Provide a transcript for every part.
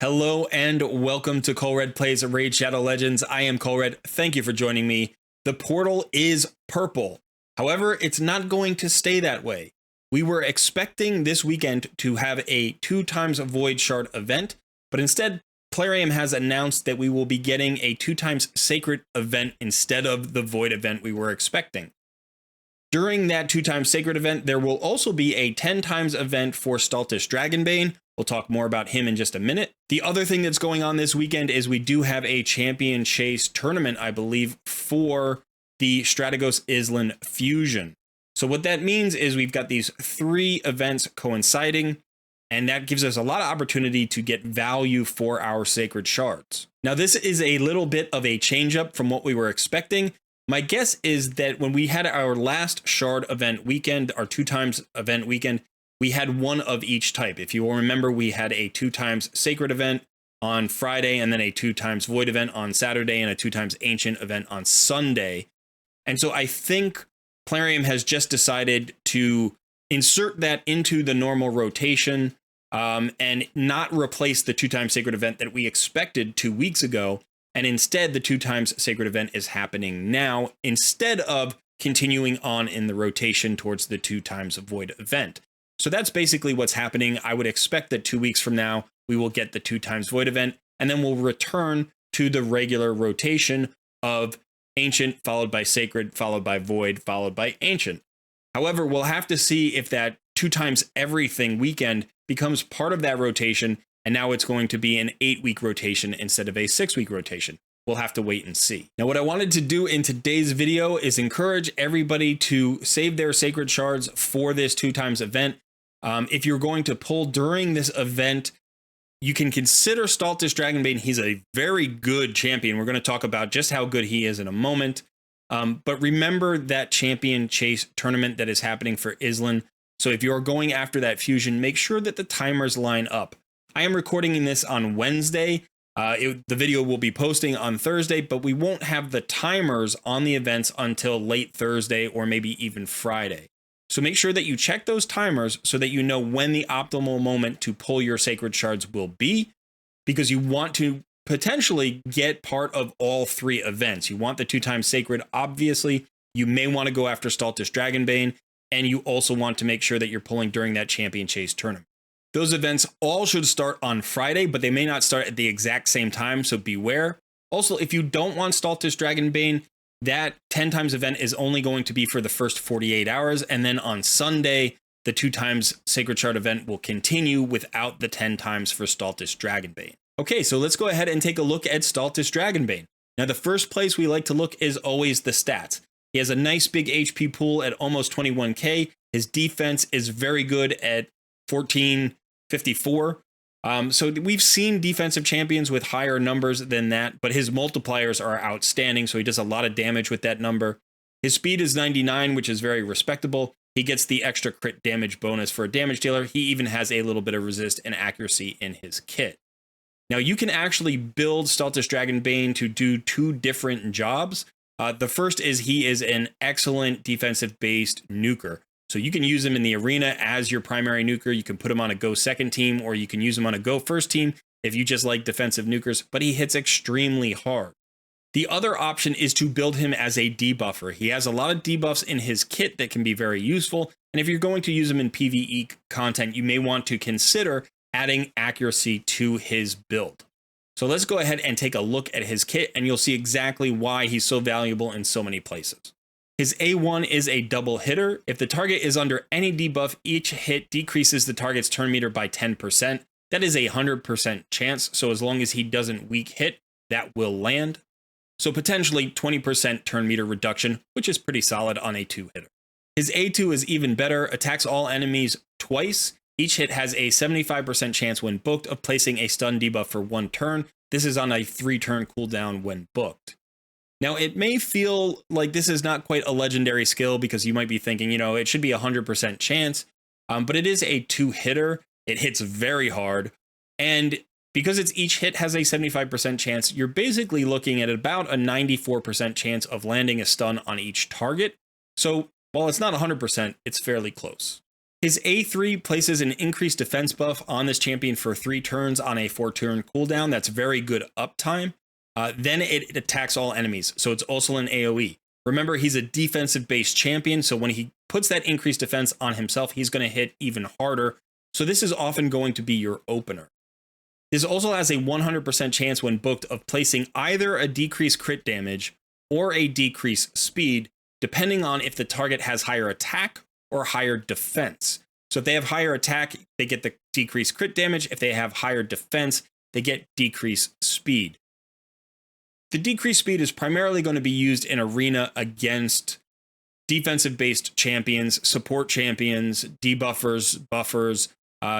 Hello and welcome to Colred Plays Raid Shadow Legends. I am Colred. Thank you for joining me. The portal is purple. However, it's not going to stay that way. We were expecting this weekend to have a 2x Void Shard event, but instead, Plarium has announced that we will be getting a 2x Sacred event instead of the Void event we were expecting. During that 2x Sacred event, there will also be a 10x event for Staltus Dragonbane. We'll talk more about him in just a minute. The other thing that's going on this weekend is we do have a champion chase tournament, I believe, for the Strategos Island Fusion. So what that means is we've got these 3 events coinciding, and that gives us a lot of opportunity to get value for our sacred shards. Now, this is a little bit of a change up from what we were expecting. My guess is that when we had our last shard event weekend, our 2x event weekend, we had one of each type. If you will remember, we had a 2x Sacred event on Friday, and then a 2x Void event on Saturday, and a 2x Ancient event on Sunday. And so I think Plarium has just decided to insert that into the normal rotation and not replace the 2x Sacred event that we expected 2 weeks ago. And instead, the 2x Sacred event is happening now instead of continuing on in the rotation towards the 2x Void event. So that's basically what's happening. I would expect that 2 weeks from now, we will get the 2x Void event, and then we'll return to the regular rotation of Ancient, followed by Sacred, followed by Void, followed by Ancient. However, we'll have to see if that 2x everything weekend becomes part of that rotation, and now it's going to be an 8-week rotation instead of a 6-week rotation. We'll have to wait and see. Now, what I wanted to do in today's video is encourage everybody to save their sacred shards for this 2x event. If you're going to pull during this event, you can consider Staltus Dragonbane. He's a very good champion. We're going to talk about just how good he is in a moment. But remember that champion chase tournament that is happening for Island. So if you're going after that fusion, make sure that the timers line up. I am recording this on Wednesday. The video will be posting on Thursday, but we won't have the timers on the events until late Thursday or maybe even Friday. So make sure that you check those timers so that you know when the optimal moment to pull your sacred shards will be, because you want to potentially get part of all 3 events. You want the 2x Sacred, obviously. You may want to go after Staltus Dragonbane, and you also want to make sure that you're pulling during that champion chase tournament. Those events all should start on Friday, but they may not start at the exact same time, so beware. Also, if you don't want Staltus Dragonbane, that 10x event is only going to be for the first 48 hours, and then on Sunday, the 2x Sacred Shard event will continue without the 10x for Staltus Dragonbane. Okay, so let's go ahead and take a look at Staltus Dragonbane. Now, the first place we like to look is always the stats. He has a nice big HP pool at almost 21k. His defense is very good at 1454. So we've seen defensive champions with higher numbers than that, but his multipliers are outstanding, so he does a lot of damage with that number. His speed is 99, which is very respectable. He gets the extra crit damage bonus for a damage dealer. He even has a little bit of resist and accuracy in his kit. Now, you can actually build Staltus Dragonbane to do 2 different jobs. The first is he is an excellent defensive-based nuker. So you can use him in the arena as your primary nuker. You can put him on a go second team, or you can use him on a go first team if you just like defensive nukers, but he hits extremely hard. The other option is to build him as a debuffer. He has a lot of debuffs in his kit that can be very useful, and if you're going to use him in PvE content, you may want to consider adding accuracy to his build. So let's go ahead and take a look at his kit, and you'll see exactly why he's so valuable in so many places. His A1 is a double hitter. If the target is under any debuff, each hit decreases the target's turn meter by 10%. That is a 100% chance, so as long as he doesn't weak hit, that will land. So potentially 20% turn meter reduction, which is pretty solid on a 2-hitter. His A2 is even better, attacks all enemies twice. Each hit has a 75% chance when booked of placing a stun debuff for 1 turn. This is on a 3-turn cooldown when booked. Now, it may feel like this is not quite a legendary skill because you might be thinking, it should be a 100% chance, but it is a 2-hitter. It hits very hard, and because each hit has a 75% chance, you're basically looking at about a 94% chance of landing a stun on each target. So while it's not 100%, it's fairly close. His A3 places an increased defense buff on this champion for 3 turns on a 4-turn cooldown. That's very good uptime. Then it attacks all enemies, so it's also an AoE. Remember, he's a defensive-based champion, so when he puts that increased defense on himself, he's going to hit even harder. So this is often going to be your opener. This also has a 100% chance when booked of placing either a decreased crit damage or a decreased speed, depending on if the target has higher attack or higher defense. So if they have higher attack, they get the decreased crit damage. If they have higher defense, they get decreased speed. The decreased speed is primarily going to be used in arena against defensive-based champions, support champions, debuffers, buffers,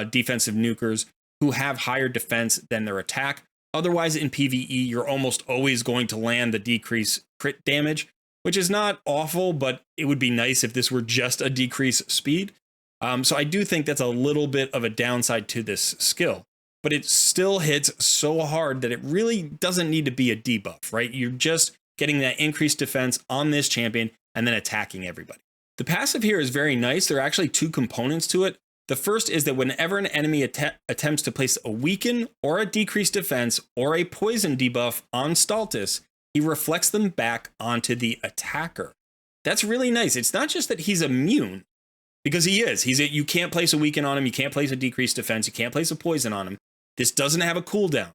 defensive nukers who have higher defense than their attack. Otherwise, in PvE, you're almost always going to land the decreased crit damage, which is not awful, but it would be nice if this were just a decreased speed. So I do think that's a little bit of a downside to this skill. But it still hits so hard that it really doesn't need to be a debuff, right? You're just getting that increased defense on this champion and then attacking everybody. The passive here is very nice. There are actually 2 components to it. The first is that whenever an enemy attempts to place a weaken or a decreased defense or a poison debuff on Staltus, he reflects them back onto the attacker. That's really nice. It's not just that he's immune, because he is. You can't place a weaken on him, you can't place a decreased defense, you can't place a poison on him. This doesn't have a cooldown.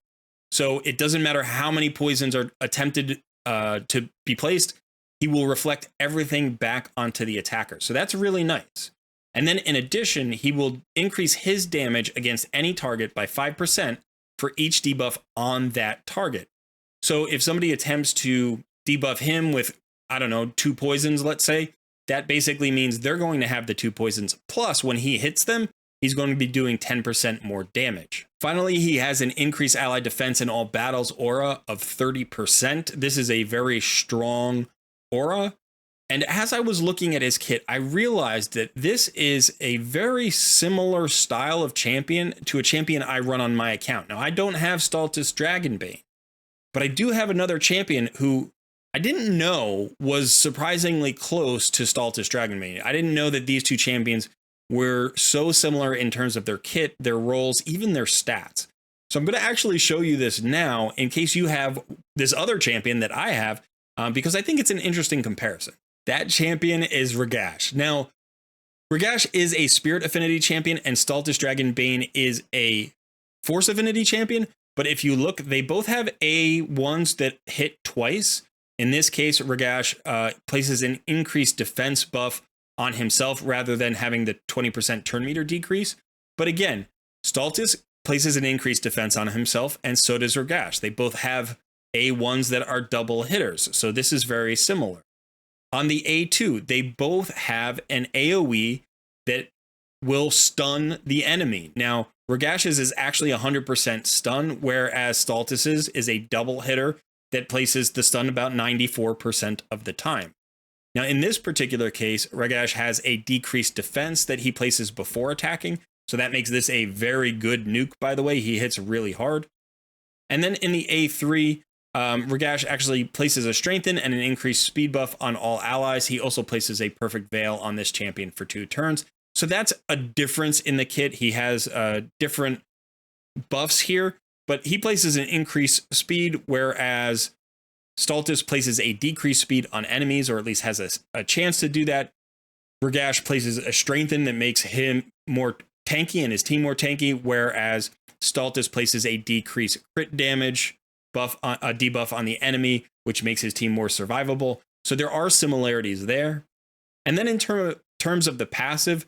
So it doesn't matter how many poisons are attempted to be placed, he will reflect everything back onto the attacker. So that's really nice. And then in addition, he will increase his damage against any target by 5% for each debuff on that target. So if somebody attempts to debuff him with, I don't know, 2 poisons, let's say, that basically means they're going to have the 2 poisons. Plus, when he hits them, he's going to be doing 10% more damage. Finally, he has an increased ally defense in all battles aura of 30%. This is a very strong aura. And as I was looking at his kit, I realized that this is a very similar style of champion to a champion I run on my account. Now, I don't have Staltus Dragonbane, but I do have another champion who I didn't know was surprisingly close to Staltus Dragonbane. I didn't know that these 2 champions were so similar in terms of their kit, their roles, even their stats. So I'm going to actually show you this now in case you have this other champion that I have, because I think it's an interesting comparison. That champion is Ragash. Now, Ragash is a Spirit Affinity champion and Staltus Dragonbane is a Force Affinity champion. But if you look, they both have A1s that hit twice. In this case, Ragash places an increased defense buff on himself rather than having the 20% turn meter decrease. But again, Staltus places an increased defense on himself, and so does Ragash. They both have A1s that are double hitters. So this is very similar. On the A2, they both have an AoE that will stun the enemy. Now, Ragash's is actually 100% stun, whereas Staltus's is a double hitter that places the stun about 94% of the time. Now, in this particular case, Ragash has a decreased defense that he places before attacking, so that makes this a very good nuke, by the way. He hits really hard. And then in the A3, Ragash actually places a strengthen and an increased speed buff on all allies. He also places a perfect veil on this champion for 2 turns. So that's a difference in the kit. He has different buffs here, but he places an increased speed, whereas Staltus places a decreased speed on enemies, or at least has a chance to do that. Ragash places a strengthen that makes him more tanky and his team more tanky, whereas Staltus places a decreased crit damage buff, a debuff on the enemy, which makes his team more survivable. So there are similarities there. And then in terms of the passive,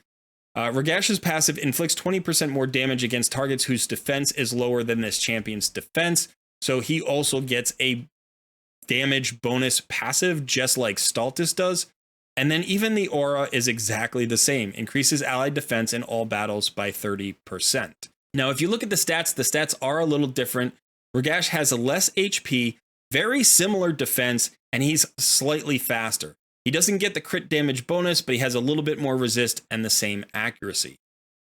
Ragash's passive inflicts 20% more damage against targets whose defense is lower than this champion's defense. So he also gets a damage bonus passive, just like Staltus does. And then even the aura is exactly the same, increases allied defense in all battles by 30%. Now, if you look at the stats are a little different. Ragash has a less HP, very similar defense, and he's slightly faster. He doesn't get the crit damage bonus, but he has a little bit more resist and the same accuracy.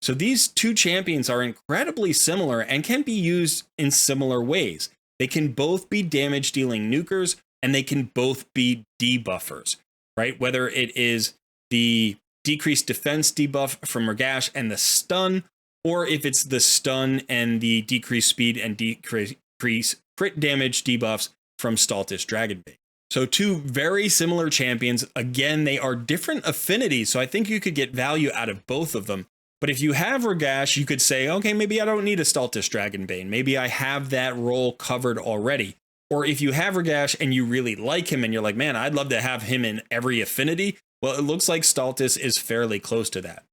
So these 2 champions are incredibly similar and can be used in similar ways. They can both be damage dealing nukers, and they can both be debuffers, right? Whether it is the decreased defense debuff from Ragash and the stun, or if it's the stun and the decreased speed and decrease crit damage debuffs from Staltus Dragonbane. So two very similar champions. Again, they are different affinities, so I think you could get value out of both of them. But if you have Ragash, you could say, okay, maybe I don't need a Staltus Dragonbane. Maybe I have that role covered already. Or if you have Ragash and you really like him and you're like, man, I'd love to have him in every affinity. Well, it looks like Staltus is fairly close to that.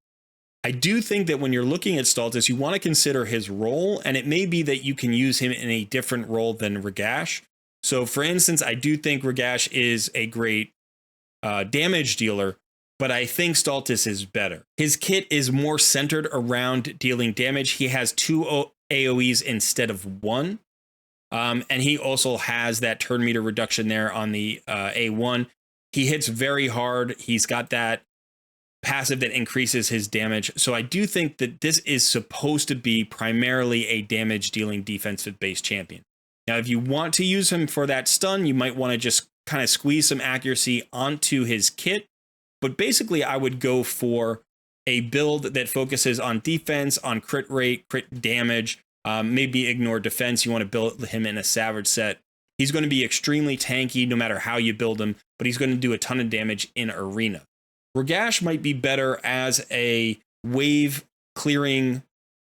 I do think that when you're looking at Staltus, you want to consider his role, and it may be that you can use him in a different role than Ragash. So for instance, I do think Ragash is a great damage dealer, but I think Staltus is better. His kit is more centered around dealing damage. He has 2 AoEs instead of 1. And he also has that turn meter reduction there on the A1. He hits very hard. He's got that passive that increases his damage. So I do think that this is supposed to be primarily a damage dealing defensive based champion. Now, if you want to use him for that stun, you might want to just kind of squeeze some accuracy onto his kit. But basically, I would go for a build that focuses on defense, on crit rate, crit damage, maybe ignore defense. You want to build him in a Savage set. He's going to be extremely tanky no matter how you build him, but he's going to do a ton of damage in Arena. Ragash might be better as a wave clearing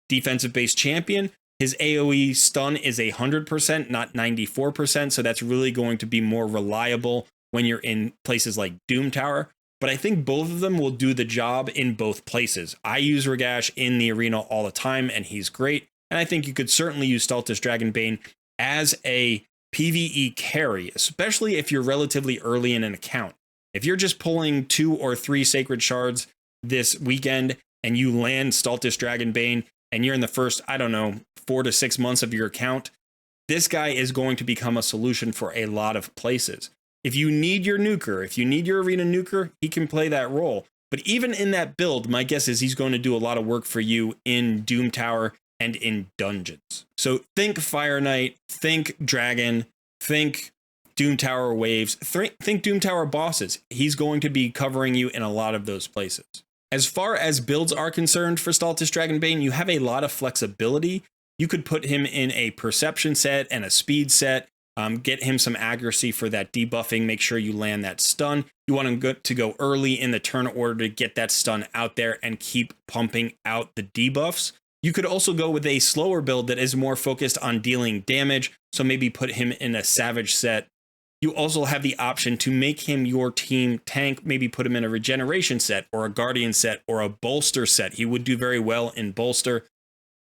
defensive based champion. His AoE stun is 100%, not 94%, so that's really going to be more reliable when you're in places like Doom Tower. But I think both of them will do the job in both places. I use Ragash in the arena all the time, and he's great. And I think you could certainly use Staltus Dragonbane as a PvE carry, especially if you're relatively early in an account. If you're just pulling 2 or 3 Sacred Shards this weekend, and you land Staltus Dragonbane, and you're in the first, 4 to 6 months of your account, this guy is going to become a solution for a lot of places. If you need your nuker, if you need your arena nuker, he can play that role. But even in that build, my guess is he's going to do a lot of work for you in Doom Tower and in dungeons. So think Fire Knight, think Dragon, think Doom Tower waves, think Doom Tower bosses. He's going to be covering you in a lot of those places. As far as builds are concerned for Staltus Dragonbane, you have a lot of flexibility. You could put him in a perception set and a speed set, get him some accuracy for that debuffing, make sure you land that stun. You want him to go early in the turn order to get that stun out there and keep pumping out the debuffs. You could also go with a slower build that is more focused on dealing damage, so maybe put him in a Savage set. You also have the option to make him your team tank, maybe put him in a regeneration set or a guardian set or a bolster set. He would do very well in bolster.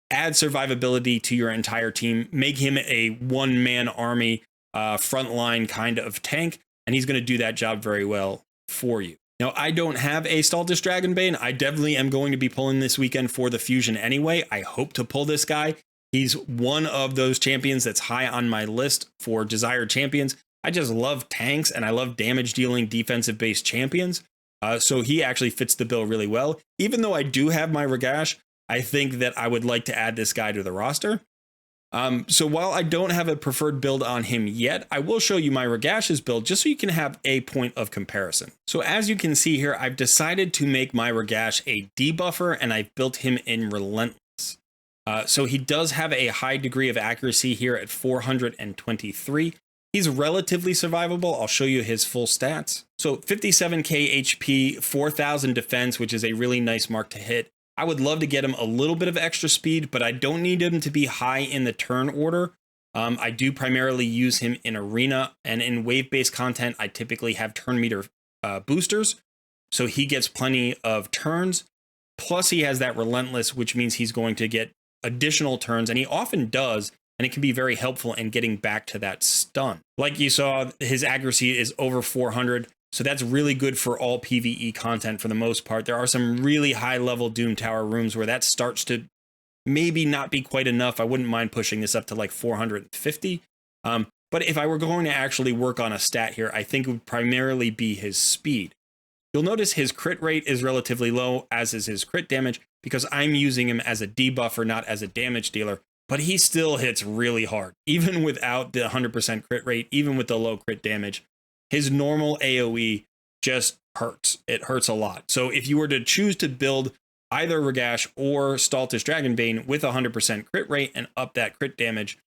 Add survivability to your entire team, make him a one-man army, frontline kind of tank, and he's going to do that job very well for you. Now, I don't have a Staltus Dragonbane. I definitely am going to be pulling this weekend for the fusion anyway. I hope to pull this guy. He's one of those champions that's high on my list for desired champions. I just love tanks and I love damage dealing defensive based champions. So he actually fits the bill really well. Even though I do have my Ragash, I think that I would like to add this guy to the roster. So while I don't have a preferred build on him yet, I will show you my Ragash's build just so you can have a point of comparison. So as you can see here, I've decided to make my Ragash a debuffer and I've built him in Relentless. So he does have a high degree of accuracy here at 423. He's relatively survivable. I'll show you his full stats. So 57k HP, 4000 defense, which is a really nice mark to hit. I would love to get him a little bit of extra speed, but I don't need him to be high in the turn order. I do primarily use him in arena, and in wave-based content, I typically have turn meter boosters. So he gets plenty of turns. Plus he has that relentless, which means he's going to get additional turns, and he often does. And it can be very helpful in getting back to that stun. Like you saw, his accuracy is over 400. So that's really good for all PvE content for the most part. There are some really high level Doom Tower rooms where that starts to maybe not be quite enough. I wouldn't mind pushing this up to like 450. But if I were going to actually work on a stat here, I think it would primarily be his speed. You'll notice his crit rate is relatively low, as is his crit damage, because I'm using him as a debuffer, not as a damage dealer. But he still hits really hard, even without the 100% crit rate, even with the low crit damage. His normal AoE just hurts. It hurts a lot. So if you were to choose to build either Ragash or Staltus Dragonbane with 100% crit rate and up that crit damage,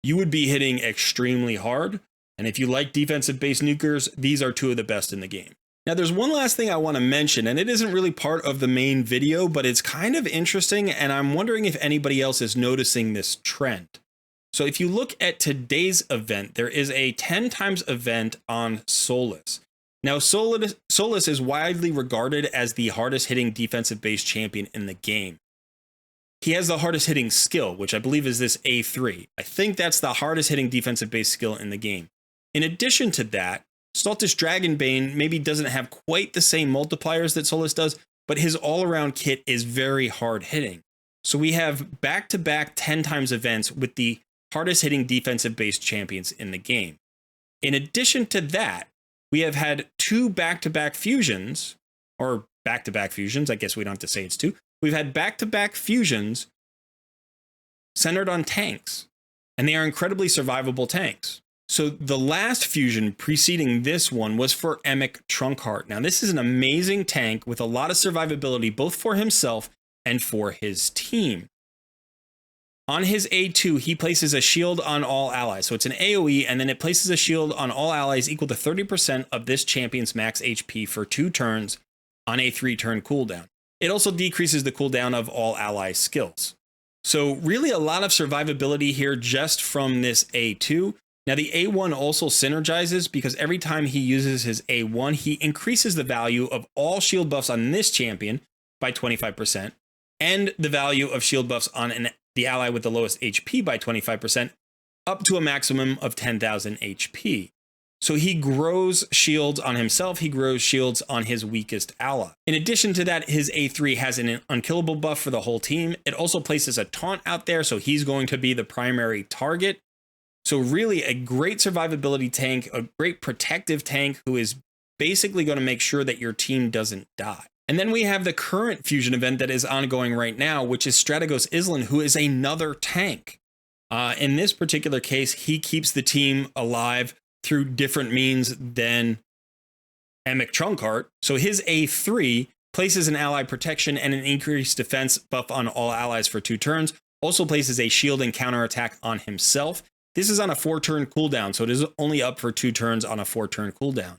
you would be hitting extremely hard. And if you like defensive-based nukers, these are two of the best in the game. Now, there's one last thing I want to mention, and it isn't really part of the main video, but it's kind of interesting, and I'm wondering if anybody else is noticing this trend. So if you look at today's event, there is a 10 times event on Solus. Now, Solus is widely regarded as the hardest hitting defensive-based champion in the game. He has the hardest hitting skill, which I believe is this A3. I think that's the hardest hitting defensive-based skill in the game. In addition to that, Staltus Dragonbane maybe doesn't have quite the same multipliers that Solus does, but his all-around kit is very hard hitting. So we have back-to-back 10 times events with the hardest hitting defensive-based champions in the game. In addition to that, we have had two back-to-back fusions, or back-to-back fusions, I guess we don't have to say it's two. We've had back-to-back fusions centered on tanks, and they are incredibly survivable tanks. So the last fusion preceding this one was for Emic Trunkheart. Now, this is an amazing tank with a lot of survivability, both for himself and for his team. On his A2, he places a shield on all allies. So it's an AoE, and then it places a shield on all allies equal to 30% of this champion's max HP for 2 turns on a 3-turn cooldown. It also decreases the cooldown of all ally skills. So really a lot of survivability here just from this A2. Now the A1 also synergizes because every time he uses his A1, he increases the value of all shield buffs on this champion by 25%, and the value of shield buffs on the ally with the lowest HP by 25%, up to a maximum of 10,000 HP. So he grows shields on himself, he grows shields on his weakest ally. In addition to that, his A3 has an unkillable buff for the whole team. It also places a taunt out there, so he's going to be the primary target. So really a great survivability tank, a great protective tank who is basically going to make sure that your team doesn't die. And then we have the current fusion event that is ongoing right now, which is Strategos Islan, who is another tank. In this particular case, he keeps the team alive through different means than Emic Trunkheart. So his A3 places an ally protection and an increased defense buff on all allies for 2 turns. Also places a shield and counterattack on himself. This is on a 4-turn cooldown, so it is only up for 2 turns on a 4-turn cooldown.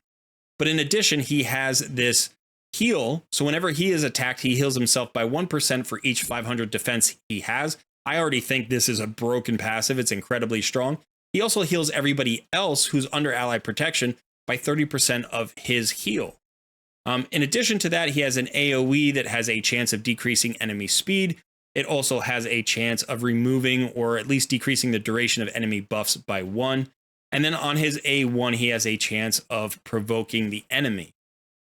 But in addition, he has this heal. So whenever he is attacked, he heals himself by 1% for each 500 defense he has. I already think this is a broken passive. It's incredibly strong. He also heals everybody else who's under ally protection by 30% of his heal. In addition to that, he has an AoE that has a chance of decreasing enemy speed. It also has a chance of removing or at least decreasing the duration of enemy buffs by 1. And then on his A1, he has a chance of provoking the enemy.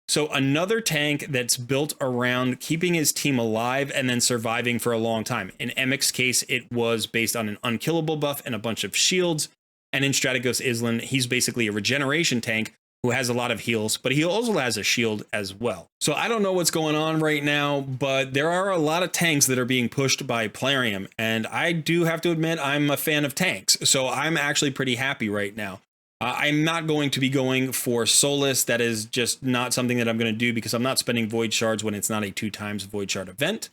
So another tank that's built around keeping his team alive and then surviving for a long time. In Emic's case, it was based on an unkillable buff and a bunch of shields. And in Strategos Islan, he's basically a regeneration tank who has a lot of heals, but he also has a shield as well. So I don't know what's going on right now, but there are a lot of tanks that are being pushed by Plarium. And I do have to admit, I'm a fan of tanks. So I'm actually pretty happy right now. I'm not going to be going for Solus. That is just not something that I'm going to do because I'm not spending Void Shards when it's not a 2 times Void Shard event.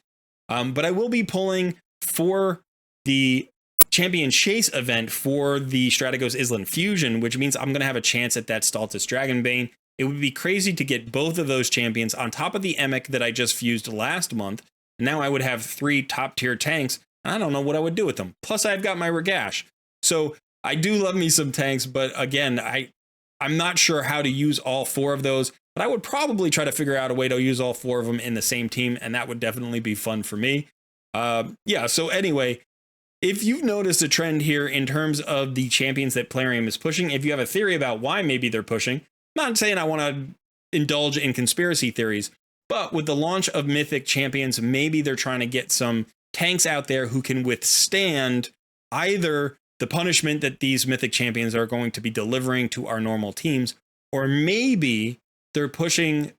But I will be pulling for the Champion Chase event for the Strategos Islan Fusion, which means I'm going to have a chance at that Staltus Dragonbane. It would be crazy to get both of those champions on top of the Emic that I just fused last month. Now I would have 3 top tier tanks. I don't know what I would do with them. Plus I've got my Ragash. So I do love me some tanks, but again, I'm not sure how to use all 4 of those, but I would probably try to figure out a way to use all 4 of them in the same team, and that would definitely be fun for me. Yeah, so anyway, if you've noticed a trend here in terms of the champions that Plarium is pushing, if you have a theory about why maybe they're pushing, I'm not saying I want to indulge in conspiracy theories, but with the launch of Mythic champions, maybe they're trying to get some tanks out there who can withstand either the punishment that these Mythic champions are going to be delivering to our normal teams, or maybe they're pushing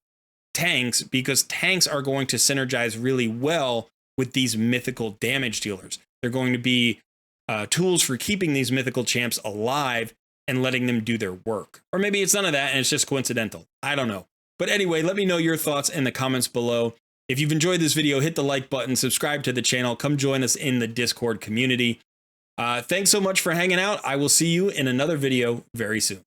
tanks because tanks are going to synergize really well with these mythical damage dealers. They're going to be tools for keeping these mythical champs alive and letting them do their work. Or maybe it's none of that and it's just coincidental. I don't know. But anyway, let me know your thoughts in the comments below. If you've enjoyed this video, hit the like button, subscribe to the channel, come join us in the Discord community. Thanks so much for hanging out. I will see you in another video very soon.